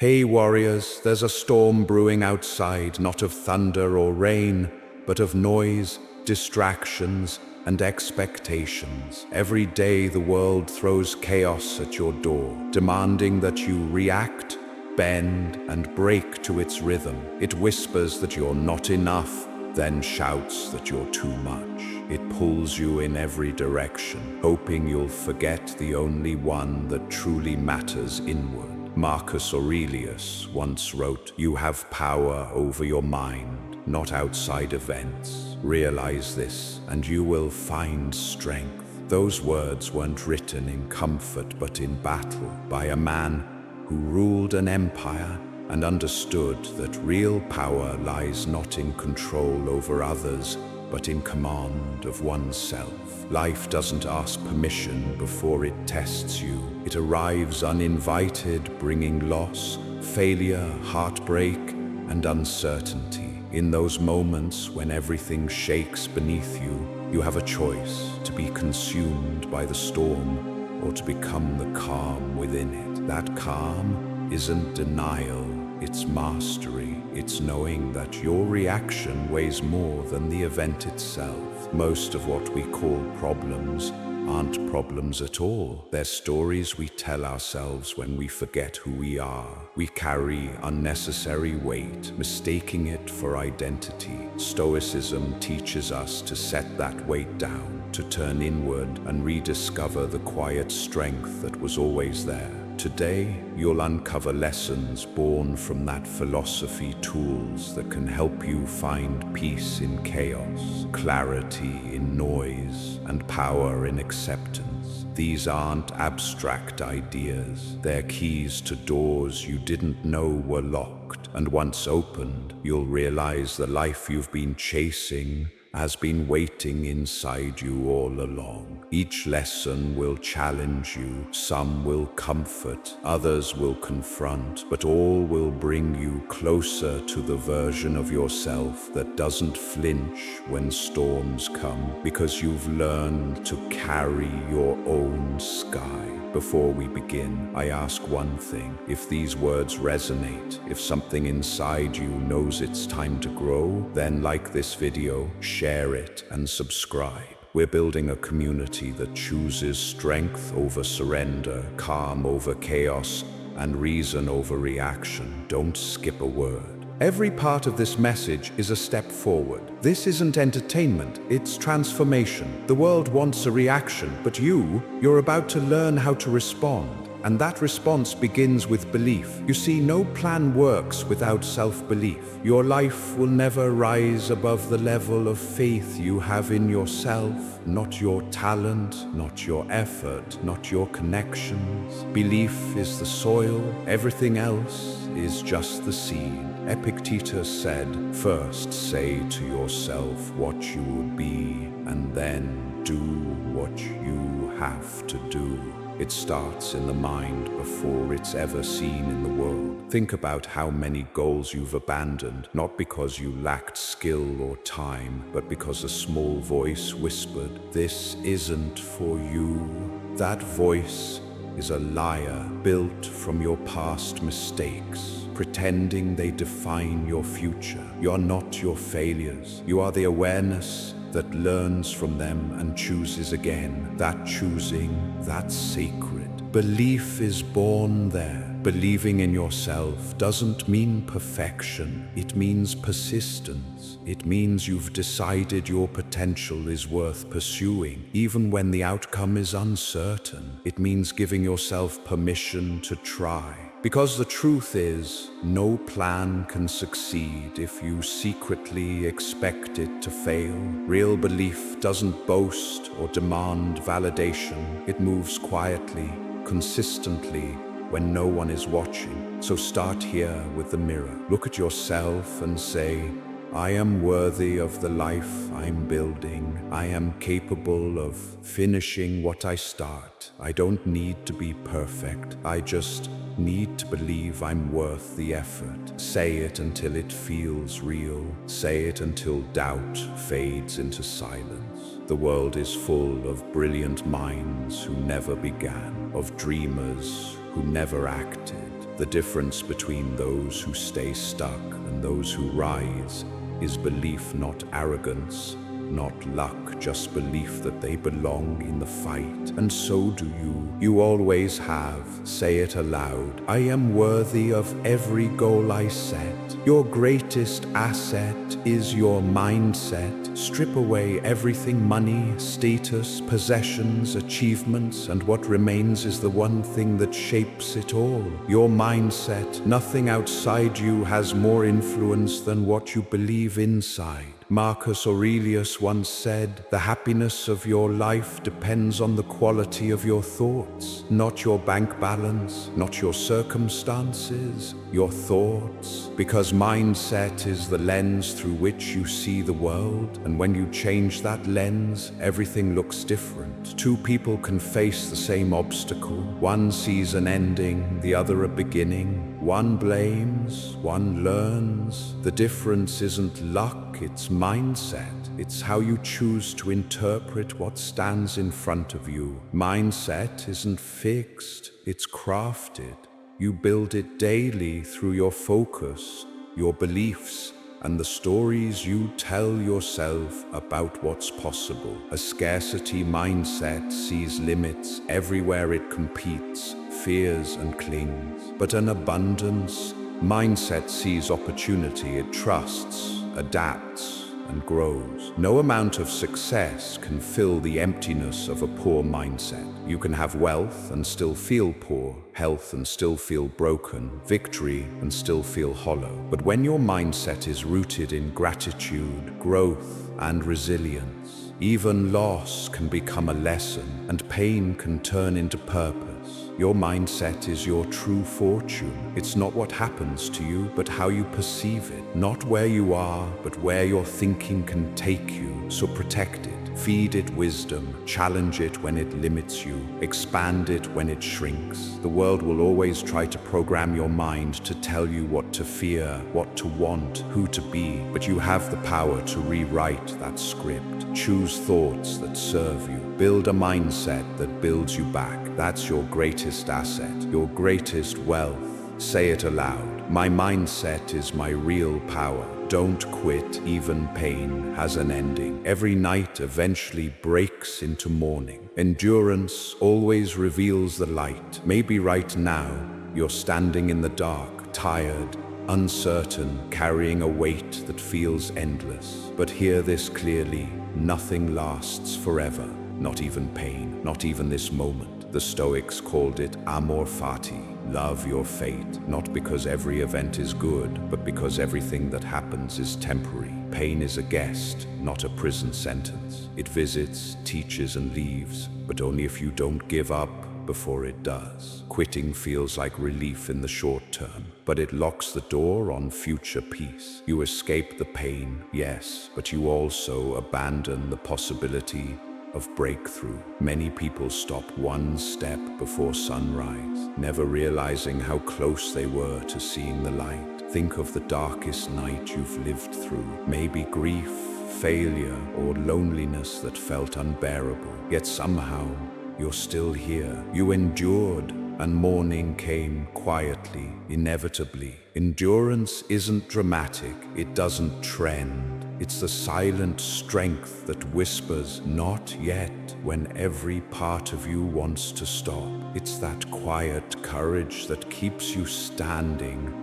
Hey warriors, there's a storm brewing outside, not of thunder or rain, but of noise, distractions, and expectations. Every day the world throws chaos at your door, demanding that you react, bend, and break to its rhythm. It whispers that you're not enough, then shouts that you're too much. It pulls you in every direction, hoping you'll forget the only one that truly matters inward. Marcus Aurelius once wrote, "You have power over your mind, not outside events. Realize this, and you will find strength." Those words weren't written in comfort but in battle, by a man who ruled an empire and understood that real power lies not in control over others, but in command of oneself. Life doesn't ask permission before it tests you. It arrives uninvited, bringing loss, failure, heartbreak, and uncertainty. In those moments when everything shakes beneath you, you have a choice: to be consumed by the storm or to become the calm within it. That calm isn't denial, it's mastery. It's knowing that your reaction weighs more than the event itself. Most of what we call problems aren't problems at all. They're stories we tell ourselves when we forget who we are. We carry unnecessary weight, mistaking it for identity. Stoicism teaches us to set that weight down, to turn inward and rediscover the quiet strength that was always there. Today, you'll uncover lessons born from that philosophy, tools that can help you find peace in chaos, clarity in noise, and power in acceptance. These aren't abstract ideas. They're keys to doors you didn't know were locked. And once opened, you'll realize the life you've been chasing has been waiting inside you all along. Each lesson will challenge you, some will comfort, others will confront, but all will bring you closer to the version of yourself that doesn't flinch when storms come, because you've learned to carry your own sky. Before we begin, I ask one thing: if these words resonate, if something inside you knows it's time to grow, then like this video, share it, and subscribe. We're building a community that chooses strength over surrender, calm over chaos, and reason over reaction. Don't skip a word. Every part of this message is a step forward. This isn't entertainment, it's transformation. The world wants a reaction, but you're about to learn how to respond. And that response begins with belief. You see, no plan works without self-belief. Your life will never rise above the level of faith you have in yourself, not your talent, not your effort, not your connections. Belief is the soil, everything else is just the seed. Epictetus said, "First say to yourself what you would be, and then do what you have to do." It starts in the mind before it's ever seen in the world. Think about how many goals you've abandoned, not because you lacked skill or time, but because a small voice whispered, "This isn't for you." That voice is a liar built from your past mistakes, pretending they define your future. You're not your failures. You are the awareness that learns from them and chooses again. That choosing, that's sacred. Belief is born there. Believing in yourself doesn't mean perfection. It means persistence. It means you've decided your potential is worth pursuing, even when the outcome is uncertain. It means giving yourself permission to try. Because the truth is, no plan can succeed if you secretly expect it to fail. Real belief doesn't boast or demand validation. It moves quietly, consistently, when no one is watching. So start here with the mirror. Look at yourself and say, "I am worthy of the life I'm building. I am capable of finishing what I start. I don't need to be perfect. I just need to believe I'm worth the effort." Say it until it feels real. Say it until doubt fades into silence. The world is full of brilliant minds who never began, of dreamers who never acted, The difference between those who stay stuck and those who rise is belief, not arrogance, not luck, just belief that they belong in the fight. And so do you. You always have. Say it aloud. I am worthy of every goal I set. Your greatest asset is your mindset. Strip away everything: money, status, possessions, achievements, and what remains is the one thing that shapes it all. Your mindset. Nothing outside you has more influence than what you believe inside. Marcus Aurelius once said, "The happiness of your life depends on the quality of your thoughts, not your bank balance, not your circumstances, your thoughts." Because mindset is the lens through which you see the world, and when you change that lens, everything looks different. Two people can face the same obstacle. One sees an ending, the other a beginning. One blames, one learns. The difference isn't luck, it's mindset. It's how you choose to interpret what stands in front of you. Mindset isn't fixed, it's crafted. You build it daily through your focus, your beliefs, and the stories you tell yourself about what's possible. A scarcity mindset sees limits everywhere it competes, fears and clings. But an abundance mindset sees opportunity, it trusts, adapts, and grows. No amount of success can fill the emptiness of a poor mindset. You can have wealth and still feel poor, health and still feel broken, victory and still feel hollow. But when your mindset is rooted in gratitude, growth, and resilience, even loss can become a lesson, and pain can turn into purpose. Your mindset is your true fortune. It's not what happens to you, but how you perceive it. Not where you are, but where your thinking can take you. So protect it. Feed it wisdom. Challenge it when it limits you. Expand it when it shrinks. The world will always try to program your mind to tell you what to fear, what to want, who to be. But you have the power to rewrite that script. Choose thoughts that serve you. Build a mindset that builds you back. That's your greatest asset, your greatest wealth. Say it aloud. My mindset is my real power. Don't quit, even pain has an ending. Every night eventually breaks into morning. Endurance always reveals the light. Maybe right now you're standing in the dark, tired, uncertain, carrying a weight that feels endless. But hear this clearly, nothing lasts forever. Not even pain, not even this moment. The Stoics called it amor fati. Love your fate, not because every event is good, but because everything that happens is temporary. Pain is a guest, not a prison sentence. It visits, teaches, and leaves, but only if you don't give up before it does. Quitting feels like relief in the short term, but it locks the door on future peace. You escape the pain, yes, but you also abandon the possibility of breakthrough. Many people stop one step before sunrise, never realizing how close they were to seeing the light. Think of the darkest night you've lived through. Maybe grief, failure, or loneliness that felt unbearable. Yet somehow, you're still here. You endured, and morning came quietly, inevitably. Endurance isn't dramatic, it doesn't trend. It's the silent strength that whispers, "Not yet," when every part of you wants to stop. It's that quiet courage that keeps you standing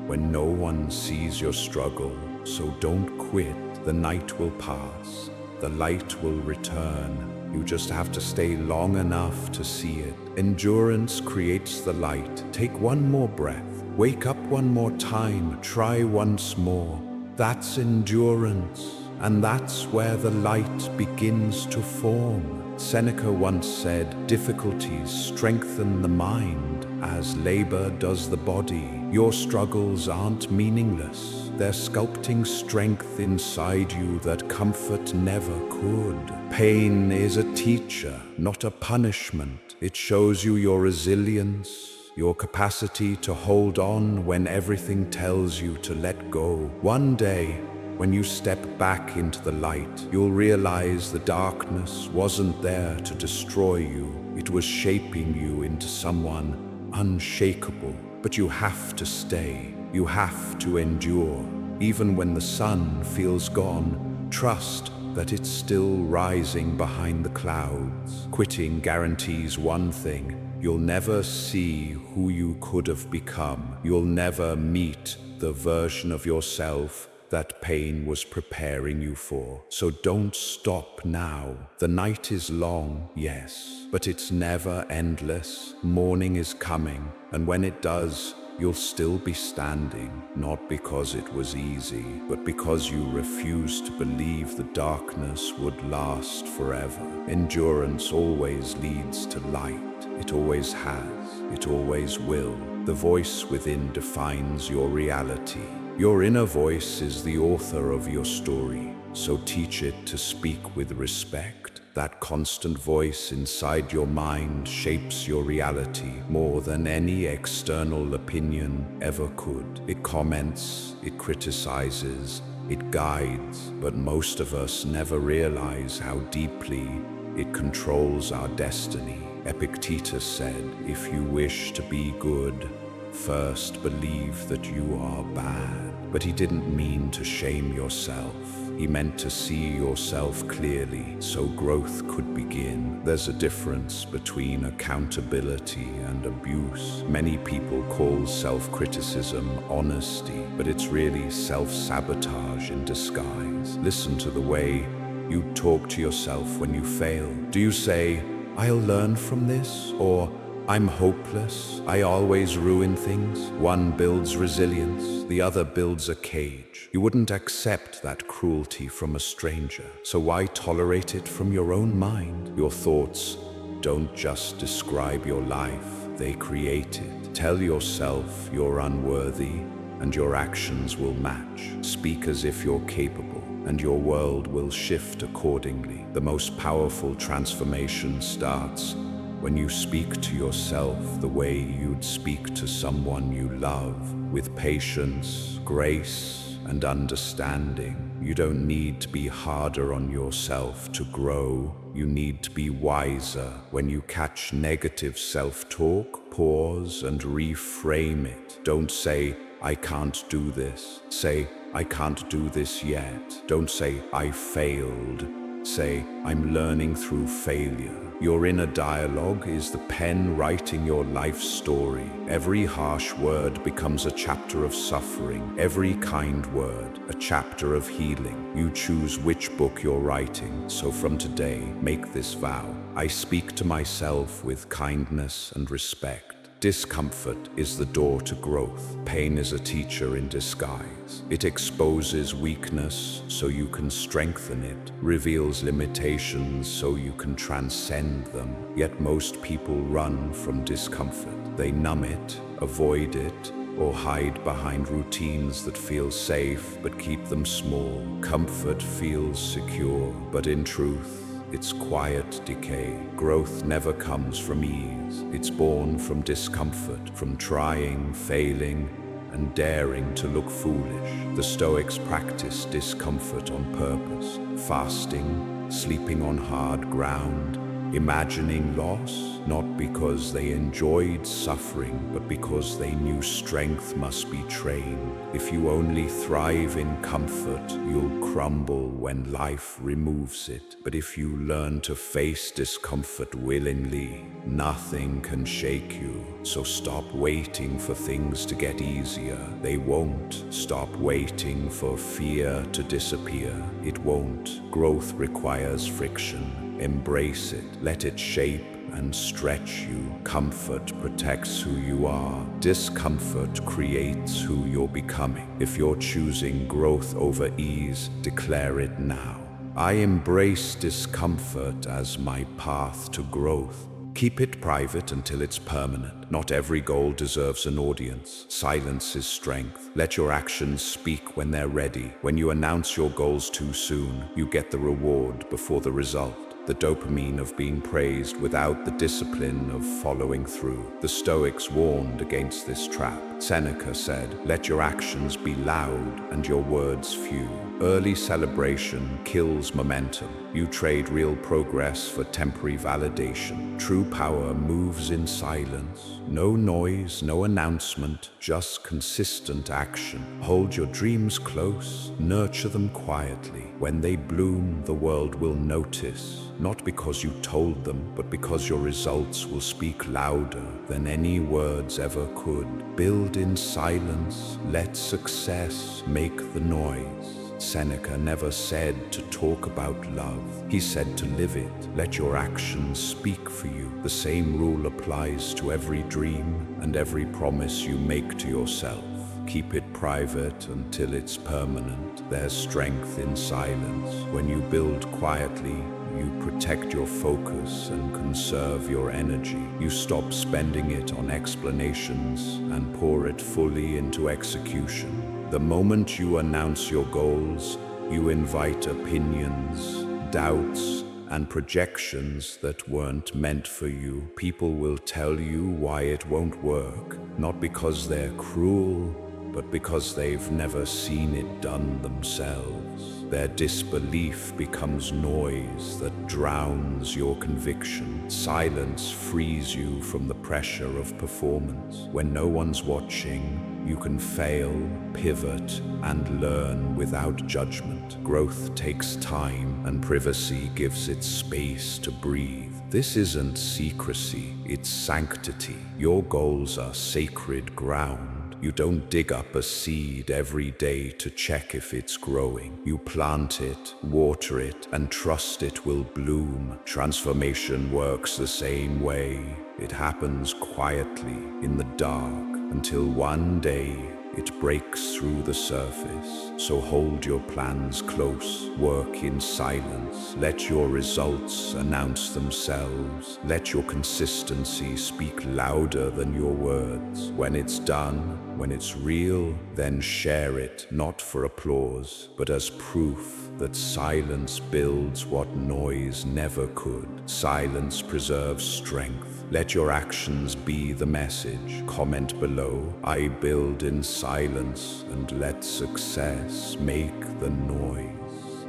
when no one sees your struggle. So don't quit. The night will pass. The light will return. You just have to stay long enough to see it. Endurance creates the light. Take one more breath. Wake up one more time. Try once more. That's endurance, and that's where the light begins to form. Seneca once said, "Difficulties strengthen the mind as labor does the body." Your struggles aren't meaningless. They're sculpting strength inside you that comfort never could. Pain is a teacher, not a punishment. It shows you your resilience, your capacity to hold on when everything tells you to let go. One day, when you step back into the light, you'll realize the darkness wasn't there to destroy you. It was shaping you into someone unshakable. But you have to stay. You have to endure. Even when the sun feels gone, trust that it's still rising behind the clouds. Quitting guarantees one thing: you'll never see who you could have become. You'll never meet the version of yourself that pain was preparing you for. So don't stop now. The night is long, yes, but it's never endless. Morning is coming, and when it does, you'll still be standing, not because it was easy, but because you refused to believe the darkness would last forever. Endurance always leads to light. It always has. It always will. The voice within defines your reality. Your inner voice is the author of your story, so teach it to speak with respect. That constant voice inside your mind shapes your reality more than any external opinion ever could. It comments, it criticizes, it guides, but most of us never realize how deeply it controls our destiny. Epictetus said, "If you wish to be good, first believe that you are bad." But he didn't mean to shame yourself. He meant to see yourself clearly so growth could begin. There's a difference between accountability and abuse. Many people call self-criticism honesty, but it's really self-sabotage in disguise. Listen to the way you talk to yourself when you fail. Do you say, "I'll learn from this," or "I'm hopeless, I always ruin things"? One builds resilience, the other builds a cage. You wouldn't accept that cruelty from a stranger, so why tolerate it from your own mind? Your thoughts don't just describe your life, they create it. Tell yourself you're unworthy, and your actions will match. Speak as if you're capable, and your world will shift accordingly. The most powerful transformation starts when you speak to yourself the way you'd speak to someone you love, with patience, grace, and understanding. You don't need to be harder on yourself to grow. You need to be wiser. When you catch negative self-talk, pause and reframe it. Don't say, "I can't do this." Say, "I can't do this yet." Don't say, "I failed." Say, "I'm learning through failure." Your inner dialogue is the pen writing your life story. Every harsh word becomes a chapter of suffering. Every kind word, a chapter of healing. You choose which book you're writing. So from today, make this vow. I speak to myself with kindness and respect. Discomfort is the door to growth. Pain is a teacher in disguise. It exposes weakness so you can strengthen it, reveals limitations so you can transcend them. Yet most people run from discomfort. They numb it, avoid it, or hide behind routines that feel safe but keep them small. Comfort feels secure, but in truth, it's quiet decay. Growth never comes from ease. It's born from discomfort, from trying, failing, and daring to look foolish. The Stoics practiced discomfort on purpose, fasting, sleeping on hard ground, imagining loss, not because they enjoyed suffering, but because they knew strength must be trained. If you only thrive in comfort, you'll crumble when life removes it. But if you learn to face discomfort willingly, nothing can shake you. So stop waiting for things to get easier. They won't. Stop waiting for fear to disappear. It won't. Growth requires friction. Embrace it. Let it shape and stretch you. Comfort protects who you are. Discomfort creates who you're becoming. If you're choosing growth over ease, declare it now. I embrace discomfort as my path to growth. Keep it private until it's permanent. Not every goal deserves an audience. Silence is strength. Let your actions speak when they're ready. When you announce your goals too soon, you get the reward before the result. The dopamine of being praised without the discipline of following through. The Stoics warned against this trap. Seneca said, "Let your actions be loud and your words few." Early celebration kills momentum. You trade real progress for temporary validation. True power moves in silence. No noise, no announcement, just consistent action. Hold your dreams close, nurture them quietly. When they bloom, the world will notice. Not because you told them, but because your results will speak louder than any words ever could. Build in silence, let success make the noise. Seneca never said to talk about love. He said to live it. Let your actions speak for you. The same rule applies to every dream and every promise you make to yourself. Keep it private until it's permanent. There's strength in silence. When you build quietly, you protect your focus and conserve your energy. You stop spending it on explanations and pour it fully into execution. The moment you announce your goals, you invite opinions, doubts, and projections that weren't meant for you. People will tell you why it won't work, not because they're cruel, but because they've never seen it done themselves. Their disbelief becomes noise that drowns your conviction. Silence frees you from the pressure of performance. When no one's watching, you can fail, pivot, and learn without judgment. Growth takes time, and privacy gives it space to breathe. This isn't secrecy, it's sanctity. Your goals are sacred ground. You don't dig up a seed every day to check if it's growing. You plant it, water it, and trust it will bloom. Transformation works the same way. It happens quietly, in the dark, until one day it breaks through the surface. So hold your plans close, work in silence. Let your results announce themselves. Let your consistency speak louder than your words. When it's done, when it's real, then share it, not for applause, but as proof that silence builds what noise never could. Silence preserves strength. Let your actions be the message. Comment below, "I build in silence," and let success make the noise.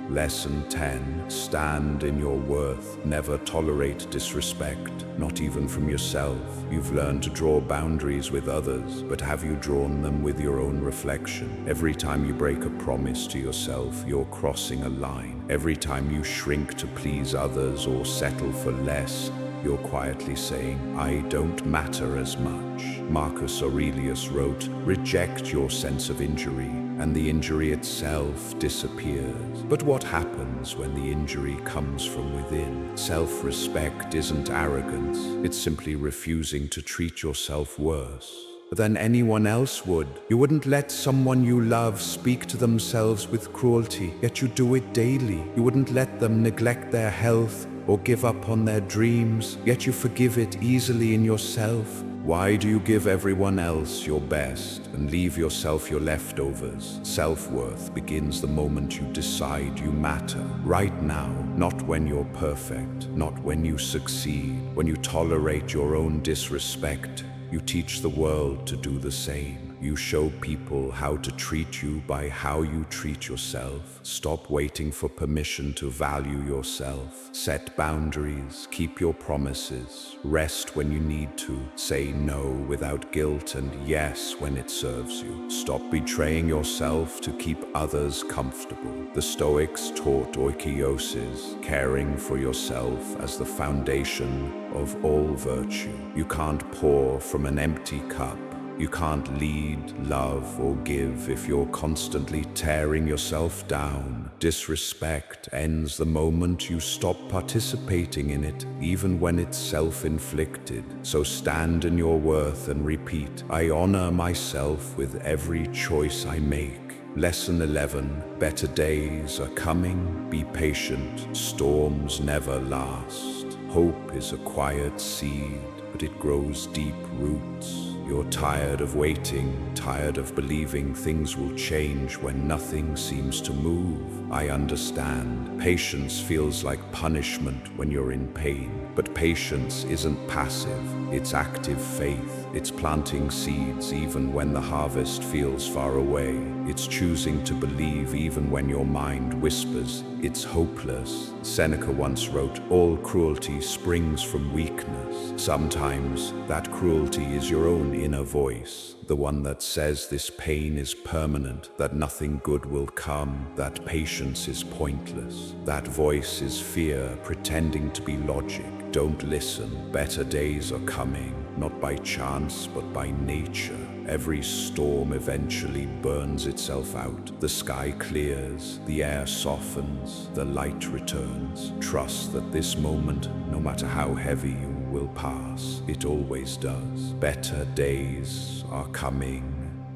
Lesson 10. Stand in your worth. Never tolerate disrespect, not even from yourself. You've learned to draw boundaries with others, but have you drawn them with your own reflection? Every time you break a promise to yourself, you're crossing a line. Every time you shrink to please others or settle for less, you're quietly saying, "I don't matter as much." Marcus Aurelius wrote, "Reject your sense of injury, and the injury itself disappears." But what happens when the injury comes from within? Self-respect isn't arrogance. It's simply refusing to treat yourself worse than anyone else would. You wouldn't let someone you love speak to themselves with cruelty, yet you do it daily. You wouldn't let them neglect their health or give up on their dreams, yet you forgive it easily in yourself. Why do you give everyone else your best and leave yourself your leftovers? Self-worth begins the moment you decide you matter. Right now, not when you're perfect, not when you succeed. When you tolerate your own disrespect, you teach the world to do the same. You show people how to treat you by how you treat yourself. Stop waiting for permission to value yourself. Set boundaries, keep your promises, rest when you need to, say no without guilt and yes when it serves you. Stop betraying yourself to keep others comfortable. The Stoics taught oikiosis, caring for yourself as the foundation of all virtue. You can't pour from an empty cup. You can't lead, love, or give if you're constantly tearing yourself down. Disrespect ends the moment you stop participating in it, even when it's self-inflicted. So stand in your worth and repeat, "I honor myself with every choice I make." Lesson 11. Better days are coming. Be patient. Storms never last. Hope is a quiet seed, but it grows deep roots. You're tired of waiting, tired of believing things will change when nothing seems to move. I understand. Patience feels like punishment when you're in pain. But patience isn't passive, it's active faith. It's planting seeds even when the harvest feels far away. It's choosing to believe even when your mind whispers it's hopeless. Seneca once wrote, "All cruelty springs from weakness." Sometimes that cruelty is your own inner voice, the one that says this pain is permanent, that nothing good will come, that patience is pointless. That voice is fear pretending to be logic. Don't listen. Better days are coming, not by chance, but by nature. Every storm eventually burns itself out. The sky clears, the air softens, the light returns. Trust that this moment, no matter how heavy, will pass. It always does. Better days are coming.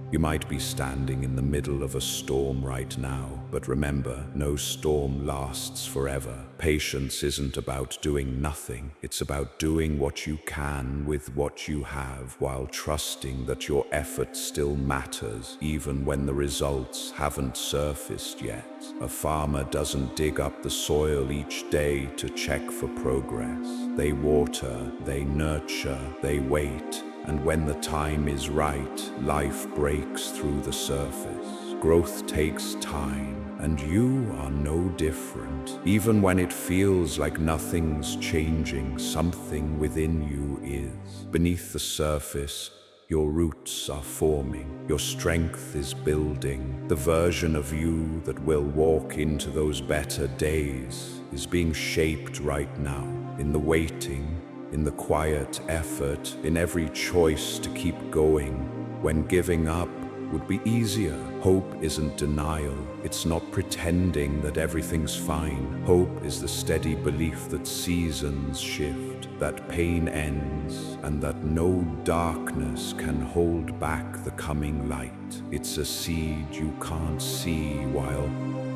You might be standing in the middle of a storm right now, but remember, no storm lasts forever. Patience isn't about doing nothing. It's about doing what you can with what you have, while trusting that your effort still matters, even when the results haven't surfaced yet. A farmer doesn't dig up the soil each day to check for progress. They water, they nurture, they wait. And when the time is right, life breaks through the surface. Growth takes time, and you are no different. Even when it feels like nothing's changing, something within you is. Beneath the surface, your roots are forming, your strength is building. The version of you that will walk into those better days is being shaped right now, in the waiting, in the quiet effort, in every choice to keep going when giving up would be easier. Hope isn't denial. It's not pretending that everything's fine. Hope is the steady belief that seasons shift, that pain ends, and that no darkness can hold back the coming light. It's a seed you can't see while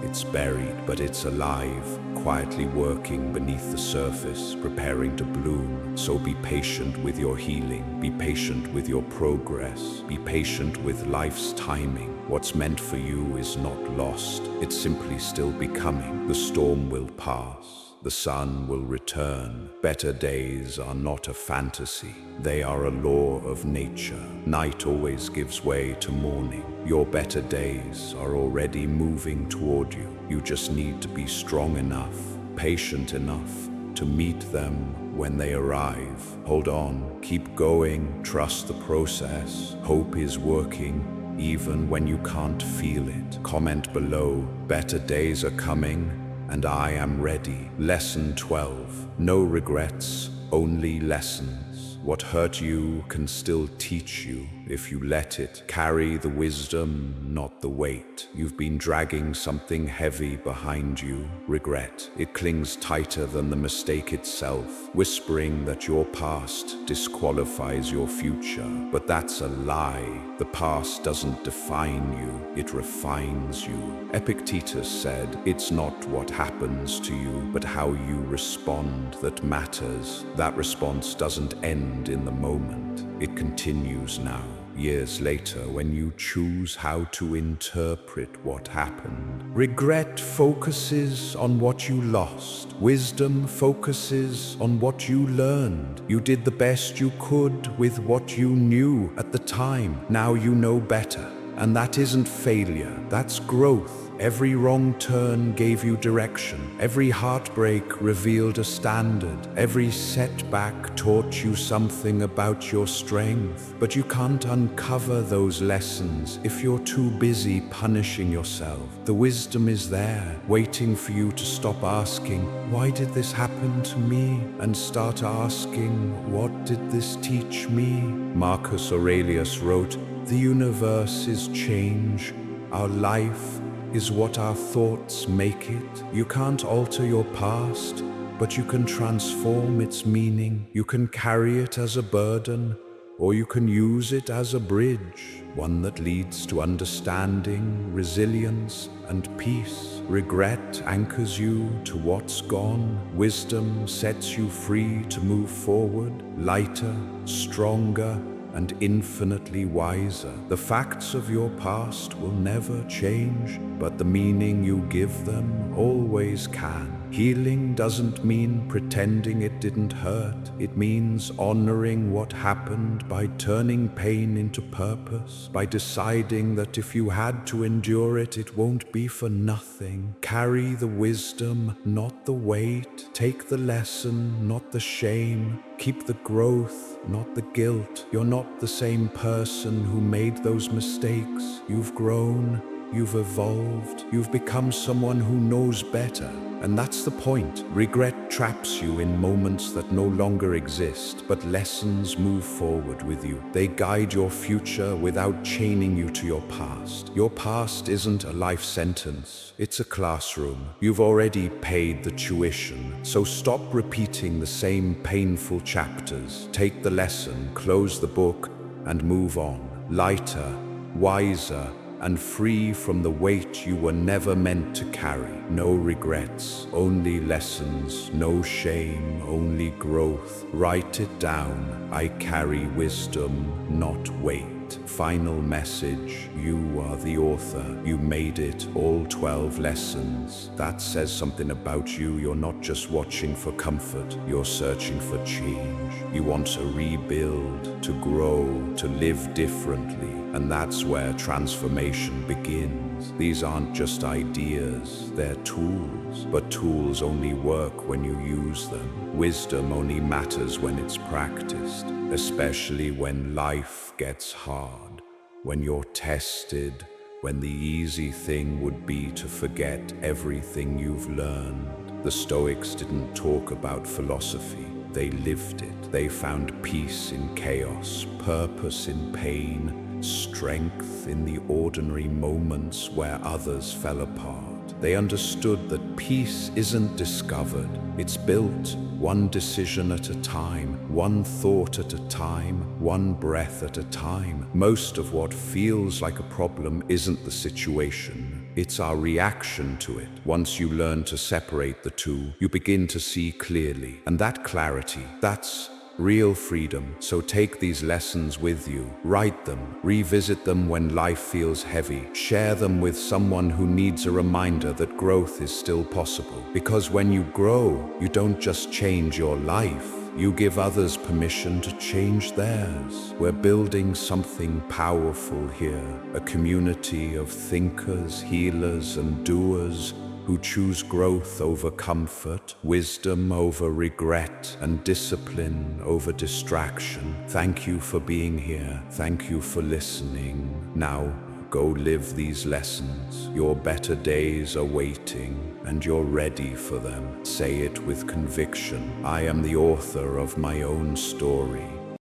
it's buried, but it's alive, quietly working beneath the surface, preparing to bloom. So be patient with your healing, be patient with your progress, be patient with life's timing. What's meant for you is not lost, it's simply still becoming. The storm will pass, the sun will return. Better days are not a fantasy, they are a law of nature. Night always gives way to morning. Your better days are already moving toward you. You just need to be strong enough, patient enough to meet them when they arrive. Hold on, keep going, trust the process. Hope is working even when you can't feel it. Comment below, better days are coming and I am ready. Lesson 12, no regrets, only lessons. What hurt you can still teach you if you let it. Carry the wisdom, not the weight. You've been dragging something heavy behind you, regret. It clings tighter than the mistake itself, whispering that your past disqualifies your future. But that's a lie. The past doesn't define you, it refines you. Epictetus said, "It's not what happens to you, but how you respond that matters." That response doesn't end in the moment. It continues now, years later, when you choose how to interpret what happened. Regret focuses on what you lost. Wisdom focuses on what you learned. You did the best you could with what you knew at the time. Now you know better. And that isn't failure, that's growth. Every wrong turn gave you direction. Every heartbreak revealed a standard. Every setback taught you something about your strength. But you can't uncover those lessons if you're too busy punishing yourself. The wisdom is there, waiting for you to stop asking, "Why did this happen to me?" and start asking, "What did this teach me?" Marcus Aurelius wrote, "The universe is change. Our life is what our thoughts make it." You can't alter your past, but you can transform its meaning. You can carry it as a burden, or you can use it as a bridge, one that leads to understanding, resilience, and peace. Regret anchors you to what's gone. Wisdom sets you free to move forward, lighter, stronger, and infinitely wiser. The facts of your past will never change, but the meaning you give them always can. Healing doesn't mean pretending it didn't hurt. It means honoring what happened by turning pain into purpose, by deciding that if you had to endure it, it won't be for nothing. Carry the wisdom, not the weight. Take the lesson, not the shame. Keep the growth, not the guilt. You're not the same person who made those mistakes. You've grown, you've evolved, you've become someone who knows better. And that's the point. Regret traps you in moments that no longer exist, but lessons move forward with you. They guide your future without chaining you to your past. Your past isn't a life sentence, it's a classroom. You've already paid the tuition, so stop repeating the same painful chapters. Take the lesson, close the book, and move on. Lighter, wiser, and free from the weight you were never meant to carry. No regrets, only lessons, no shame, only growth. Write it down. I carry wisdom, not weight. Final message, you are the author. You made it, all 12 lessons. That says something about you. You're not just watching for comfort, you're searching for change. You want to rebuild, to grow, to live differently. And that's where transformation begins. These aren't just ideas, they're tools. But tools only work when you use them. Wisdom only matters when it's practiced, especially when life gets hard, when you're tested, when the easy thing would be to forget everything you've learned. The Stoics didn't talk about philosophy, they lived it. They found peace in chaos, purpose in pain, strength in the ordinary moments where others fell apart. They understood that peace isn't discovered, it's built, one decision at a time, one thought at a time, one breath at a time. Most of what feels like a problem isn't the situation, it's our reaction to it. Once you learn to separate the two, you begin to see clearly. And that clarity, that's real freedom. So take these lessons with you, write them, revisit them when life feels heavy, share them with someone who needs a reminder that growth is still possible. Because when you grow, you don't just change your life, you give others permission to change theirs. We're building something powerful here, a community of thinkers, healers, and doers who choose growth over comfort, wisdom over regret, and discipline over distraction. Thank you for being here. Thank you for listening. Now, go live these lessons. Your better days are waiting, and you're ready for them. Say it with conviction. I am the author of my own story.